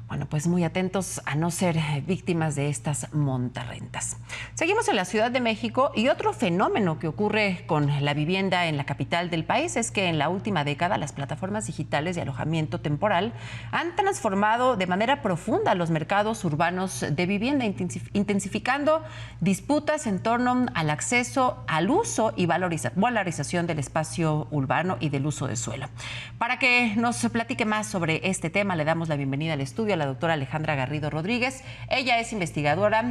Bueno, pues muy atentos a no ser víctimas de estas montarrentas. Seguimos en la Ciudad de México y otro fenómeno que ocurre con la vivienda en la capital del país es que en la última década las plataformas digitales de alojamiento temporal han transformado de manera profunda los mercados urbanos de vivienda, intensificando disputas en torno al acceso, al uso y valorización del espacio urbano y del uso de suelo. Para que nos platique más sobre este tema, le damos la bienvenida al estudio a la doctora Alejandra Garrido Rodríguez. Ella es investigadora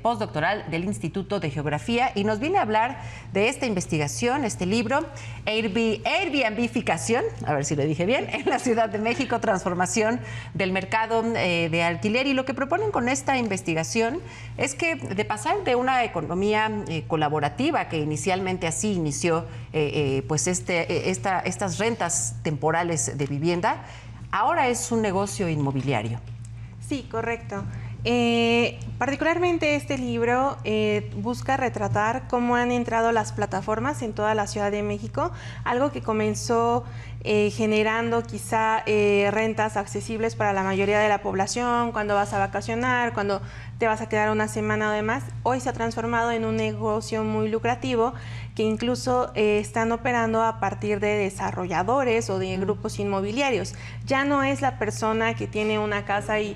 postdoctoral del Instituto de Geografía y nos viene a hablar de esta investigación, este libro, Airbnbificación, a ver si lo dije bien, en la Ciudad de México, transformación del mercado de alquiler. Y lo que proponen con esta investigación es que de pasar de una economía colaborativa, que inicialmente así inició estas rentas temporales de vivienda, ahora es un negocio inmobiliario. Sí, correcto. Particularmente este libro busca retratar cómo han entrado las plataformas en toda la Ciudad de México, algo que comenzó generando quizá rentas accesibles para la mayoría de la población, cuando vas a vacacionar, cuando te vas a quedar una semana o demás. Hoy se ha transformado en un negocio muy lucrativo que incluso están operando a partir de desarrolladores o de grupos inmobiliarios. Ya no es la persona que tiene una casa y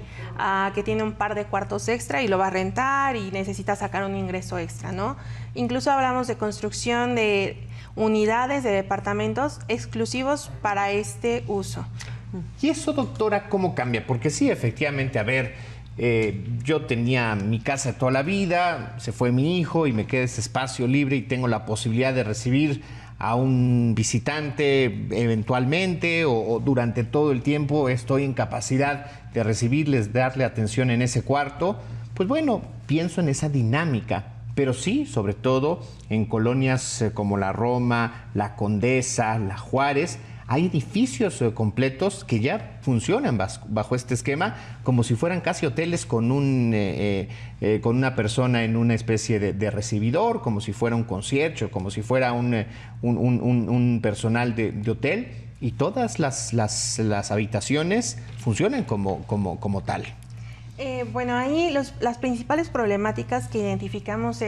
que tiene un par de cuartos extra y lo va a rentar y necesita sacar un ingreso extra, ¿no? Incluso hablamos de construcción de unidades de departamentos exclusivos para este uso. ¿Y eso, doctora, cómo cambia? Porque sí, efectivamente, a ver, yo tenía mi casa toda la vida, se fue mi hijo y me queda ese espacio libre y tengo la posibilidad de recibir a un visitante eventualmente o durante todo el tiempo estoy en capacidad de recibirles, darle atención en ese cuarto. Pues bueno, pienso en esa dinámica. Pero sí, sobre todo en colonias como la Roma, la Condesa, la Juárez, hay edificios completos que ya funcionan bajo este esquema como si fueran casi hoteles con una persona en una especie de recibidor, como si fuera un concierge, como si fuera un personal de hotel, y todas las habitaciones funcionan como tal. Bueno, ahí las principales problemáticas que identificamos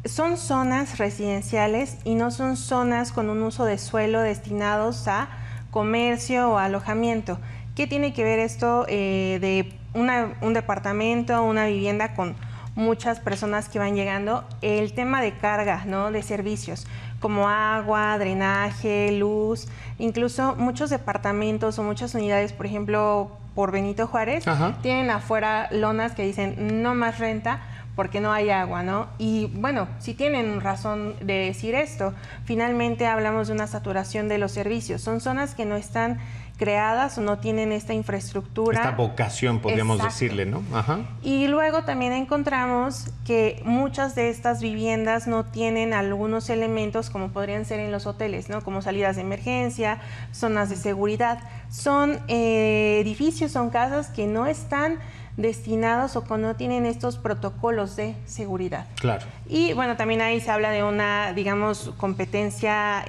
son zonas residenciales y no son zonas con un uso de suelo destinados a comercio o alojamiento. ¿Qué tiene que ver esto de un departamento, una vivienda con muchas personas que van llegando? El tema de carga, ¿no? De servicios como agua, drenaje, luz, incluso muchos departamentos o muchas unidades, por ejemplo, por Benito Juárez, tienen afuera lonas que dicen no más renta porque no hay agua, ¿no? Y bueno, sí tienen razón de decir esto. Finalmente hablamos de una saturación de los servicios. Son zonas que no están creadas o no tienen esta infraestructura. Esta vocación, podríamos decirle, ¿no? Ajá. Y luego también encontramos que muchas de estas viviendas no tienen algunos elementos como podrían ser en los hoteles, ¿no? Como salidas de emergencia, zonas de seguridad. Son edificios, son casas que no están destinados o que no tienen estos protocolos de seguridad. Claro. Y bueno, también ahí se habla de una, digamos, competencia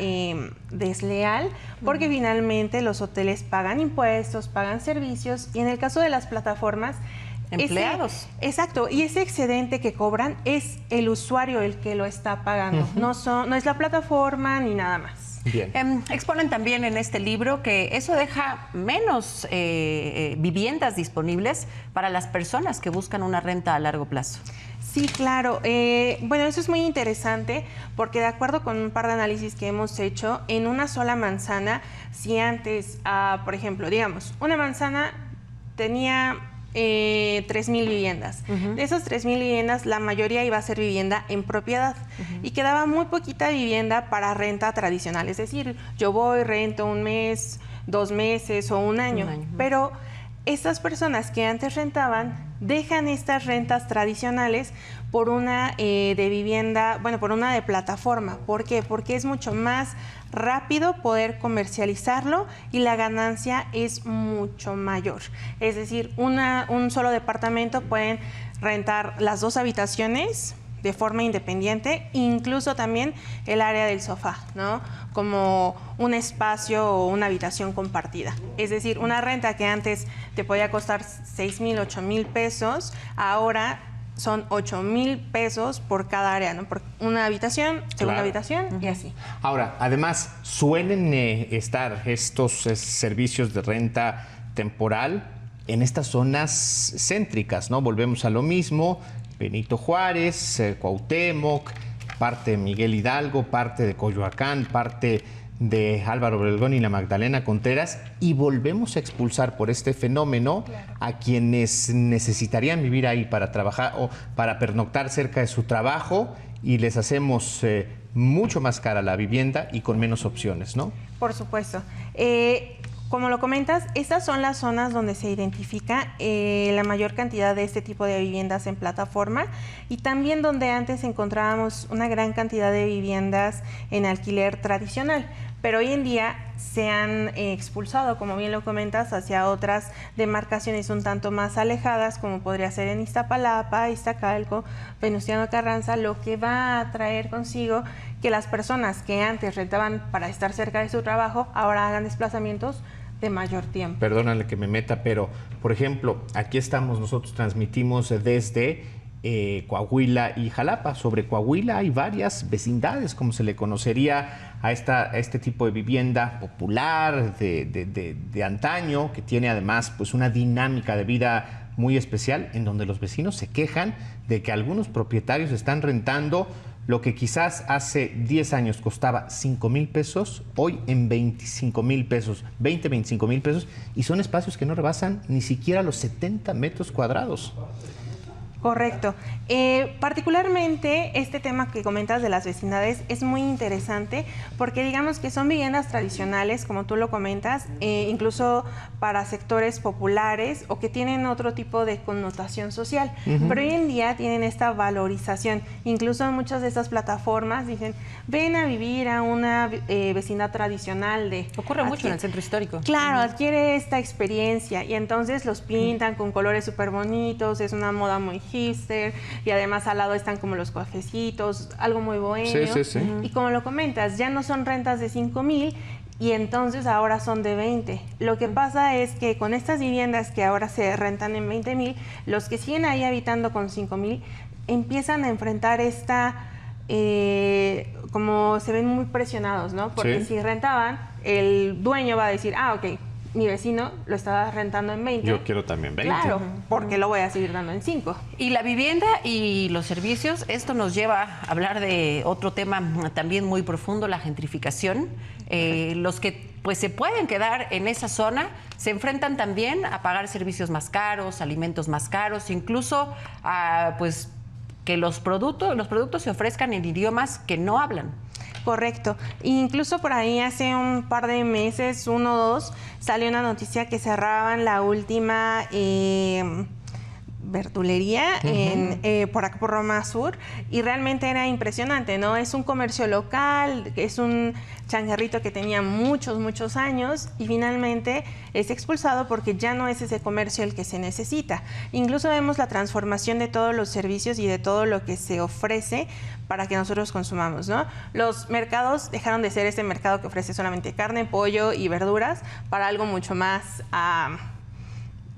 desleal, porque finalmente los hoteles pagan impuestos, pagan servicios, y en el caso de las plataformas, empleados. Exacto, y ese excedente que cobran es el usuario el que lo está pagando, no es la plataforma ni nada más. Bien. Exponen también en este libro que eso deja menos viviendas disponibles para las personas que buscan una renta a largo plazo. Sí, claro. Bueno, eso es muy interesante porque de acuerdo con un par de análisis que hemos hecho, en una sola manzana, si antes, por ejemplo, digamos, una manzana tenía 3,000 viviendas. De esas 3,000 viviendas, la mayoría iba a ser vivienda en propiedad y quedaba muy poquita vivienda para renta tradicional. Es decir, yo voy, rento un mes, 2 meses o un año. Pero estas personas que antes rentaban dejan estas rentas tradicionales por una de vivienda, bueno, por una de plataforma. ¿Por qué? Porque es mucho más rápido poder comercializarlo y la ganancia es mucho mayor. Es decir, un solo departamento pueden rentar las 2 habitaciones de forma independiente, incluso también el área del sofá, ¿no? Como un espacio o una habitación compartida. Es decir, una renta que antes te podía costar 6,000, 8,000 pesos, ahora son 8,000 pesos por cada área, ¿no? Por una habitación, segunda habitación y así. Ahora, además, suelen estar estos servicios de renta temporal en estas zonas céntricas, ¿no? Volvemos a lo mismo, Benito Juárez, Cuauhtémoc, parte de Miguel Hidalgo, parte de Coyoacán, parte de Álvaro Obregón y la Magdalena Contreras, y volvemos a expulsar por este fenómeno a quienes necesitarían vivir ahí para trabajar o para pernoctar cerca de su trabajo, y les hacemos mucho más cara la vivienda y con menos opciones, ¿no? Por supuesto. Como lo comentas, estas son las zonas donde se identifica la mayor cantidad de este tipo de viviendas en plataforma, y también donde antes encontrábamos una gran cantidad de viviendas en alquiler tradicional. Pero hoy en día se han expulsado, como bien lo comentas, hacia otras demarcaciones un tanto más alejadas, como podría ser en Iztapalapa, Iztacalco, Venustiano Carranza, lo que va a traer consigo que las personas que antes rentaban para estar cerca de su trabajo, ahora hagan desplazamientos de mayor tiempo. Perdónale que me meta, pero, por ejemplo, aquí estamos, nosotros transmitimos desde Coahuila y Jalapa. Sobre Coahuila hay varias vecindades, como se le conocería a este tipo de vivienda popular de antaño, que tiene además pues una dinámica de vida muy especial, en donde los vecinos se quejan de que algunos propietarios están rentando lo que quizás hace 10 años costaba 5,000 pesos, hoy en 25,000 pesos, 25,000 pesos, y son espacios que no rebasan ni siquiera los 70 metros cuadrados. Correcto. Particularmente este tema que comentas de las vecindades es muy interesante, porque digamos que son viviendas tradicionales, como tú lo comentas, incluso para sectores populares o que tienen otro tipo de connotación social. Pero hoy en día tienen esta valorización. Incluso muchas de estas plataformas dicen, ven a vivir a una vecindad tradicional de... Ocurre mucho en el centro histórico. Claro, adquiere esta experiencia, y entonces los pintan con colores súper bonitos, es una moda muy hipster, y además al lado están como los cafecitos, algo muy bohemio. Sí. Y como lo comentas, ya no son rentas de 5,000 y entonces ahora son de 20. Lo que pasa es que con estas viviendas que ahora se rentan en 20,000, los que siguen ahí habitando con 5,000 empiezan a enfrentar esta... como se ven muy presionados, ¿no? Porque si rentaban, el dueño va a decir, ok, mi vecino lo estaba rentando en 20. Yo quiero también 20. Claro, porque lo voy a seguir dando en 5. Y la vivienda y los servicios, esto nos lleva a hablar de otro tema también muy profundo, la gentrificación. Los que pues se pueden quedar en esa zona se enfrentan también a pagar servicios más caros, alimentos más caros, incluso a pues que los productos se ofrezcan en idiomas que no hablan. Correcto. Incluso por ahí hace un par de meses, 1 o 2, salió una noticia que cerraban la última verdulería por acá por Roma Sur, y realmente era impresionante, ¿no? Es un comercio local, es un changarrito que tenía muchos años, y finalmente es expulsado porque ya no es ese comercio el que se necesita. Incluso vemos la transformación de todos los servicios y de todo lo que se ofrece para que nosotros consumamos, ¿no? Los mercados dejaron de ser este mercado que ofrece solamente carne, pollo y verduras para algo mucho más,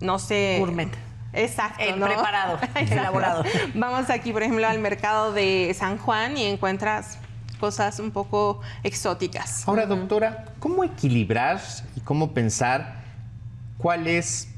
no sé... Gourmet. Exacto, ¿no? Preparado, elaborado. Vamos aquí, por ejemplo, al mercado de San Juan y encuentras cosas un poco exóticas. Ahora, doctora, ¿cómo equilibrar y cómo pensar cuál es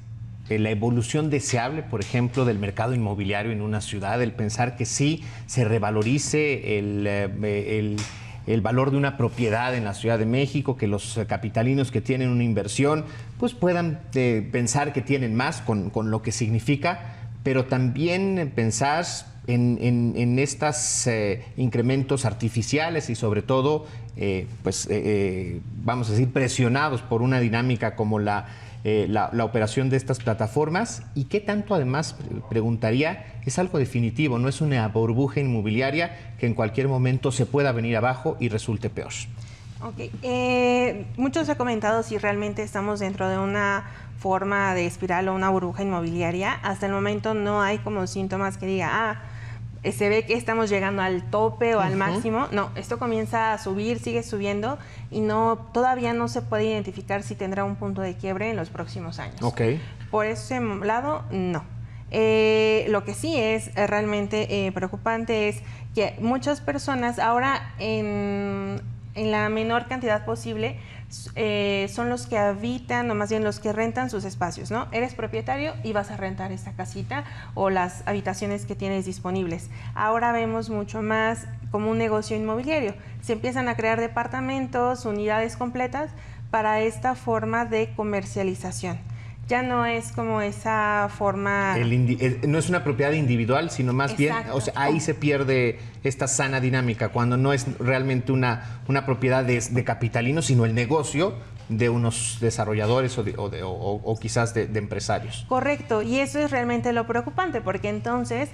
la evolución deseable, por ejemplo, del mercado inmobiliario en una ciudad? El pensar que sí se revalorice el valor de una propiedad en la Ciudad de México, que los capitalinos que tienen una inversión pues puedan pensar que tienen más con lo que significa, pero también pensar en estos incrementos artificiales y sobre todo, vamos a decir, presionados por una dinámica como la operación de estas plataformas, y qué tanto además, preguntaría, es algo definitivo, no es una burbuja inmobiliaria que en cualquier momento se pueda venir abajo y resulte peor. Ok, muchos se ha comentado si realmente estamos dentro de una forma de espiral o una burbuja inmobiliaria. Hasta el momento no hay como síntomas que diga, se ve que estamos llegando al tope o al máximo. No, esto comienza a subir, sigue subiendo y todavía no se puede identificar si tendrá un punto de quiebre en los próximos años. Okay. Por ese lado, no. Lo que sí es realmente preocupante es que muchas personas ahora en la menor cantidad posible son los que habitan, o más bien los que rentan sus espacios, ¿no? Eres propietario y vas a rentar esta casita o las habitaciones que tienes disponibles. Ahora vemos mucho más como un negocio inmobiliario. Se empiezan a crear departamentos, unidades completas para esta forma de comercialización. Ya no es como esa forma... no es una propiedad individual, sino más bien, o sea, ahí se pierde esta sana dinámica, cuando no es realmente una propiedad de capitalinos, sino el negocio de unos desarrolladores o quizás de empresarios. Correcto, y eso es realmente lo preocupante, porque entonces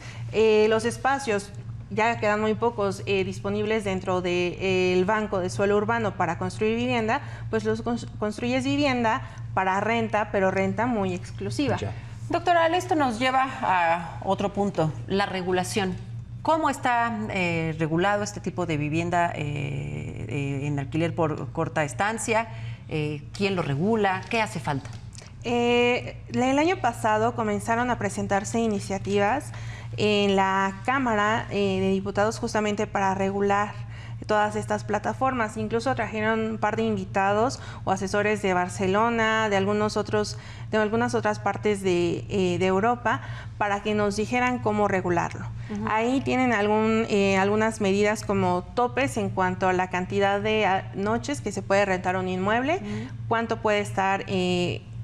los espacios ya quedan muy pocos disponibles dentro del banco de suelo urbano para construir vivienda, pues los construyes vivienda para renta, pero renta muy exclusiva. Ya. Doctora, esto nos lleva a otro punto, la regulación. ¿Cómo está regulado este tipo de vivienda en alquiler por corta estancia? ¿Quién lo regula? ¿Qué hace falta? El año pasado comenzaron a presentarse iniciativas en la Cámara de Diputados justamente para regular todas estas plataformas. Incluso trajeron un par de invitados o asesores de Barcelona, de algunas otras partes de Europa, para que nos dijeran cómo regularlo. Ahí tienen algunas medidas como topes en cuanto a la cantidad de noches que se puede rentar un inmueble, cuánto puede estar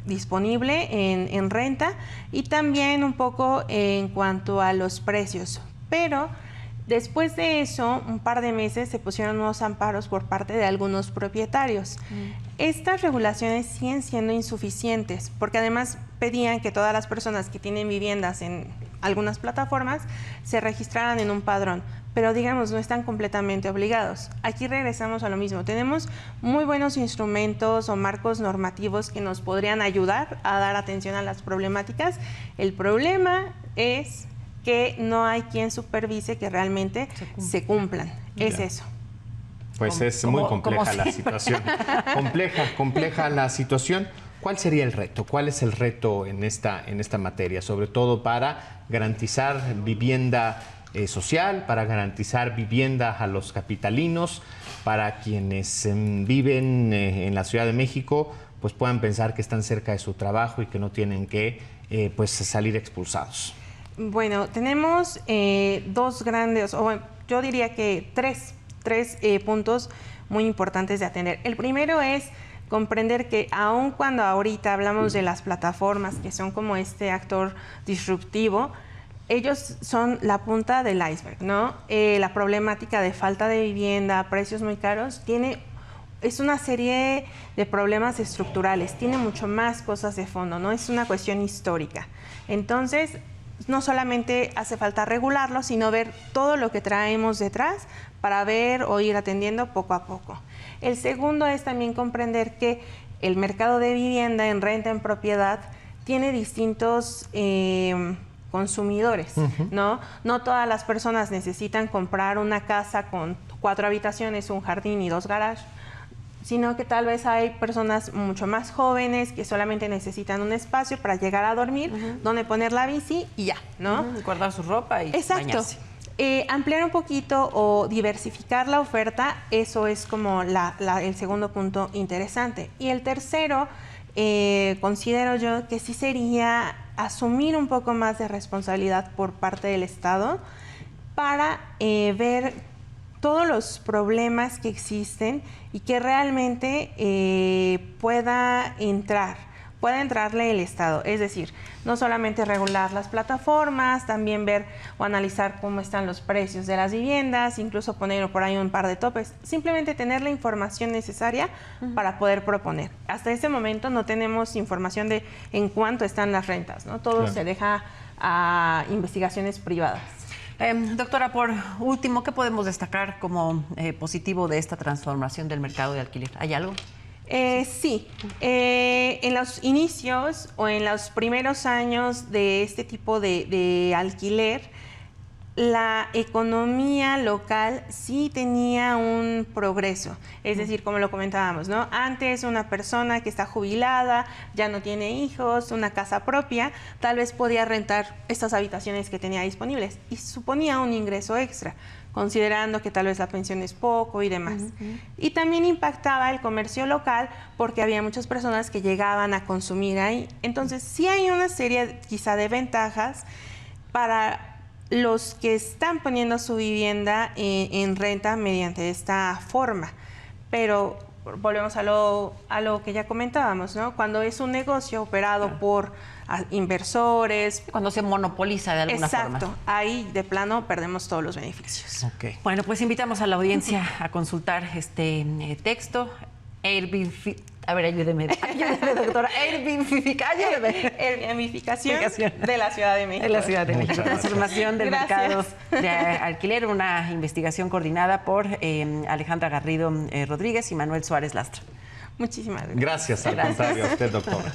disponible en renta, y también un poco en cuanto a los precios. Pero después de eso, un par de meses, se pusieron unos amparos por parte de algunos propietarios. Estas regulaciones siguen siendo insuficientes, porque además pedían que todas las personas que tienen viviendas en algunas plataformas se registraran en un padrón, pero digamos, no están completamente obligados. Aquí regresamos a lo mismo. Tenemos muy buenos instrumentos o marcos normativos que nos podrían ayudar a dar atención a las problemáticas. El problema es que no hay quien supervise que realmente se cumplan. Es eso. Pues es muy compleja la situación. compleja la situación. ¿Cuál sería el reto? ¿Cuál es el reto en esta materia? Sobre todo para garantizar vivienda social, para garantizar vivienda a los capitalinos, para quienes viven en la Ciudad de México, pues puedan pensar que están cerca de su trabajo y que no tienen que pues salir expulsados. Bueno, tenemos dos grandes, o yo diría que tres puntos muy importantes de atender. El primero es comprender que aun cuando ahorita hablamos de las plataformas, que son como este actor disruptivo, ellos son la punta del iceberg, ¿no? La problemática de falta de vivienda, precios muy caros, es una serie de problemas estructurales, tiene mucho más cosas de fondo, ¿no? Es una cuestión histórica. Entonces, no solamente hace falta regularlo, sino ver todo lo que traemos detrás para ver o ir atendiendo poco a poco. El segundo es también comprender que el mercado de vivienda en renta, en propiedad, tiene distintos consumidores, ¿no? No todas las personas necesitan comprar una casa con 4 habitaciones, un jardín y 2 garages, sino que tal vez hay personas mucho más jóvenes que solamente necesitan un espacio para llegar a dormir, donde poner la bici y ya, ¿no? Guardar su ropa y bañarse. Ampliar un poquito o diversificar la oferta, eso es como el segundo punto interesante. Y el tercero, considero yo que sí sería asumir un poco más de responsabilidad por parte del Estado para ver todos los problemas que existen y que realmente pueda entrarle el Estado. Es decir, no solamente regular las plataformas, también ver o analizar cómo están los precios de las viviendas, incluso poner por ahí un par de topes, simplemente tener la información necesaria para poder proponer. Hasta este momento no tenemos información de en cuánto están las rentas, ¿no? Todo se deja a investigaciones privadas. Doctora, por último, ¿qué podemos destacar como positivo de esta transformación del mercado de alquiler? ¿Hay algo? Sí, en los inicios o en los primeros años de este tipo de alquiler, la economía local sí tenía un progreso. Es decir, como lo comentábamos, ¿no? Antes una persona que está jubilada, ya no tiene hijos, una casa propia, tal vez podía rentar estas habitaciones que tenía disponibles y suponía un ingreso extra, considerando que tal vez la pensión es poco y demás. Y también impactaba el comercio local porque había muchas personas que llegaban a consumir ahí. Entonces, sí hay una serie quizá de ventajas para los que están poniendo su vivienda en renta mediante esta forma. Pero volvemos a lo que ya comentábamos, ¿no? Cuando es un negocio operado por inversores. Cuando se monopoliza de alguna forma. Exacto, ahí de plano perdemos todos los beneficios. Ok. Bueno, pues invitamos a la audiencia a consultar este texto. A ver, ayúdeme, doctora. Airbnbificación de la Ciudad de México. De la Ciudad de México. Muchas gracias. Transformación del Gracias. mercado de alquiler, una investigación coordinada por Alejandra Garrido Rodríguez y Manuel Suárez Lastra. Muchísimas gracias. Gracias, al contrario, a usted, doctora.